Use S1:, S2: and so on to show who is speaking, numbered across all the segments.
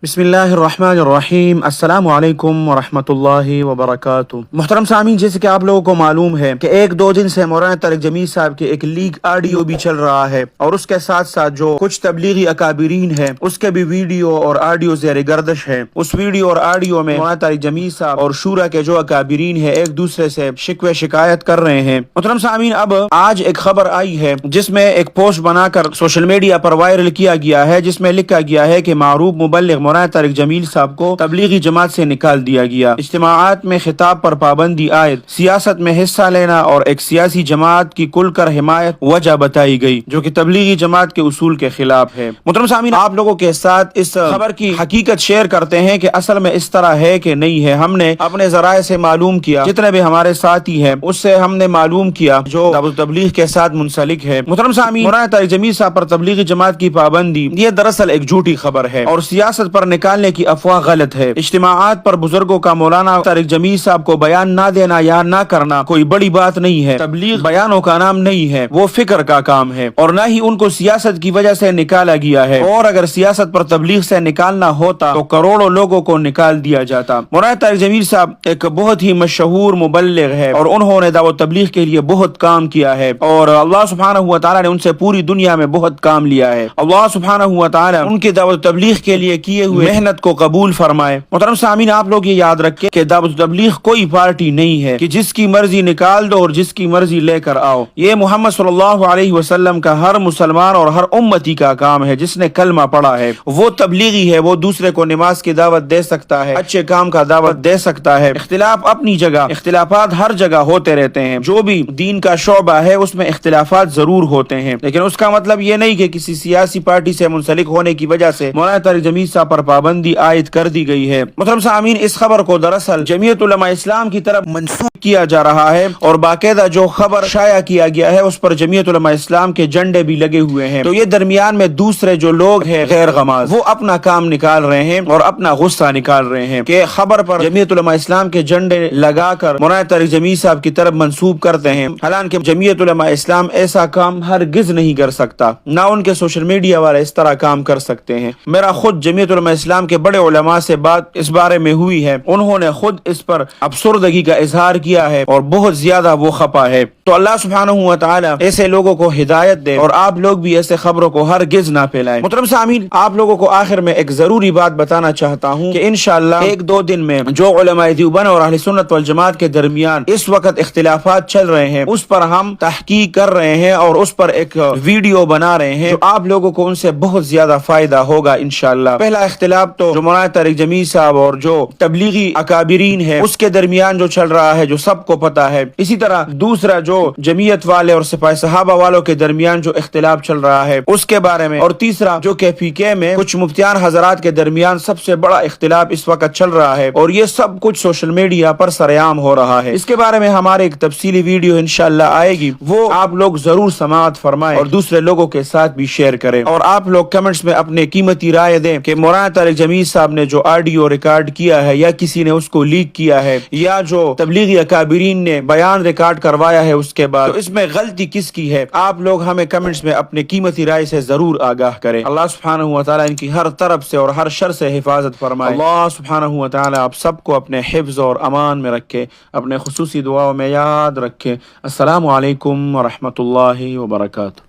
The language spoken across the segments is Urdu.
S1: بسم اللہ الرحمن الرحیم، السلام علیکم ورحمۃ اللہ وبرکاتہ۔ محترم سامعین، جیسے کہ آپ لوگوں کو معلوم ہے کہ ایک دو دن سے مولانا طارق جمیل صاحب کے ایک لیگ آڈیو بھی چل رہا ہے، اور اس کے ساتھ ساتھ جو کچھ تبلیغی اکابرین ہیں اس کے بھی ویڈیو اور آڈیو زیر گردش ہے۔ اس ویڈیو اور آڈیو میں مولانا طارق جمیل صاحب اور شورا کے جو اکابرین ہیں ایک دوسرے سے شکوے شکایت کر رہے ہیں۔ محترم سامعین، اب آج ایک خبر آئی ہے جس میں ایک پوسٹ بنا کر سوشل میڈیا پر وائرل کیا گیا ہے، جس میں لکھا گیا ہے کہ معروف مبلغ مولانا طارق جمیل صاحب کو تبلیغی جماعت سے نکال دیا گیا، اجتماعات میں خطاب پر پابندی عائد، سیاست میں حصہ لینا اور ایک سیاسی جماعت کی کھل کر حمایت وجہ بتائی گئی، جو کہ تبلیغی جماعت کے اصول کے خلاف ہے۔ محترم سامعین، آپ لوگوں کے ساتھ اس خبر کی حقیقت شیئر کرتے ہیں کہ اصل میں اس طرح ہے کہ نہیں ہے۔ ہم نے اپنے ذرائع سے معلوم کیا، جتنے بھی ہمارے ساتھی ہیں اس سے ہم نے معلوم کیا جو تبلیغ کے ساتھ منسلک ہے۔ محترم سامعین، مولانا طارق جمیل صاحب پر تبلیغی جماعت کی پابندی یہ دراصل ایک جھوٹی خبر ہے، اور سیاست پر نکالنے کی افواہ غلط ہے۔ اجتماعات پر بزرگوں کا مولانا طارق جمیل صاحب کو بیان نہ دینا یا نہ کرنا کوئی بڑی بات نہیں ہے۔ تبلیغ بیانوں کا نام نہیں ہے، وہ فکر کا کام ہے، اور نہ ہی ان کو سیاست کی وجہ سے نکالا گیا ہے، اور اگر سیاست پر تبلیغ سے نکالنا ہوتا تو کروڑوں لوگوں کو نکال دیا جاتا۔ مولانا طارق جمیل صاحب ایک بہت ہی مشہور مبلغ ہے، اور انہوں نے دعوت تبلیغ کے لیے بہت کام کیا ہے، اور اللہ سبحانہ و تعالی نے ان سے پوری دنیا میں بہت کام لیا ہے۔ اللہ سبحانہ و تعالی ان کی دعوت تبلیغ کے لیے کیے ہوئے محنت کو قبول فرمائے۔ محترم سامعین، آپ لوگ یہ یاد رکھیں کہ دعوت تبلیغ کوئی پارٹی نہیں ہے کہ جس کی مرضی نکال دو اور جس کی مرضی لے کر آؤ۔ یہ محمد صلی اللہ علیہ وسلم کا ہر مسلمان اور ہر امتی کا کام ہے جس نے کلمہ پڑھا ہے، وہ تبلیغی ہے، وہ دوسرے کو نماز کی دعوت دے سکتا ہے، اچھے کام کا دعوت دے سکتا ہے۔ اختلاف اپنی جگہ، اختلافات ہر جگہ ہوتے رہتے ہیں، جو بھی دین کا شعبہ ہے اس میں اختلافات ضرور ہوتے ہیں، لیکن اس کا مطلب یہ نہیں کہ کسی سیاسی پارٹی سے منسلک ہونے کی وجہ سے مولانا طارق جمیل صاحب پر پابندی عائد کر دی گئی ہے۔ محترم سامعین، اس خبر کو دراصل جمعیت علماء اسلام کی طرف منسوخ کیا جا رہا ہے، اور باقاعدہ جو خبر شائع کیا گیا ہے اس پر جمعیت علماء اسلام کے جھنڈے بھی لگے ہوئے ہیں۔ تو یہ درمیان میں دوسرے جو لوگ ہیں غیر غماز، وہ اپنا کام نکال رہے ہیں اور اپنا غصہ نکال رہے ہیں کہ خبر پر جمعیت علماء اسلام کے جھنڈے لگا کر مولانا طارق جمیل صاحب کی طرف منسوب کرتے ہیں، حالانکہ جمعیت علماء اسلام ایسا کام ہرگز نہیں کر سکتا، نہ ان کے سوشل میڈیا والے اس طرح کام کر سکتے ہیں۔ میرا خود جمعیت علماء اسلام کے بڑے علماء سے بات اس بارے میں ہوئی ہے، انہوں نے خود اس پر افسردگی کا اظہار کیا ہے اور بہت زیادہ وہ خفا ہے۔ تو اللہ سبحانہ و تعالی ایسے لوگوں کو ہدایت دے، اور آپ لوگ بھی ایسے خبروں کو ہرگز نہ پھیلائیں۔ محترم سامعین، آپ لوگوں کو آخر میں ایک ضروری بات بتانا چاہتا ہوں کہ انشاءاللہ ایک دو دن میں جو علماء دیوبند اور اہل سنت والجماعت کے درمیان اس وقت اختلافات چل رہے ہیں اس پر ہم تحقیق کر رہے ہیں، اور اس پر ایک ویڈیو بنا رہے ہیں جو آپ لوگوں کو ان سے بہت زیادہ فائدہ ہوگا انشاءاللہ۔ پہلا اختلاف تو جو مولانا طارق جمیل صاحب اور جو تبلیغی اکابرین ہے اس کے درمیان جو چل رہا ہے، جو سب کو پتا ہے۔ اسی طرح دوسرا جو جمعیت والے اور سپاہ صحابہ والوں کے درمیان جو اختلاف چل رہا ہے اس کے بارے میں، اور تیسرا جو KPK میں کچھ مفتیان حضرات کے درمیان سب سے بڑا اختلاف اس وقت چل رہا ہے، اور یہ سب کچھ سوشل میڈیا پر سرعام ہو رہا ہے۔ اس کے بارے میں ہمارے ایک تفصیلی ویڈیو انشاءاللہ آئے گی، وہ آپ لوگ ضرور سماعت فرمائیں اور دوسرے لوگوں کے ساتھ بھی شیئر کریں، اور آپ لوگ کمنٹس میں اپنے قیمتی رائے دیں کہ مولانا طارق جمیل صاحب نے جو آڈیو ریکارڈ کیا ہے یا کسی نے اس کو لیک کیا ہے، یا جو تبلیغی اکابرین نے بیان ریکارڈ کروایا ہے اس کے بعد، تو اس میں غلطی کس کی ہے؟ آپ لوگ ہمیں کمنٹس میں اپنے قیمتی رائے سے ضرور آگاہ کریں۔ اللہ سبحانہ و تعالی ان کی ہر طرف سے اور ہر شر سے حفاظت فرمائے۔ اللہ سبحانہ و تعالی آپ سب کو اپنے حفظ اور امان میں رکھے، اپنے خصوصی دعاؤں میں یاد رکھے۔ السلام علیکم ورحمۃ اللہ وبرکاتہ۔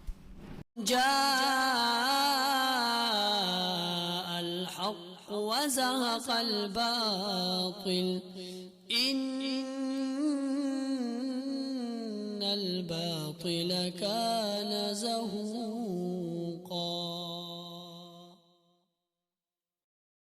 S2: الحق وزهق الباطل إن الباطل كان زهوقا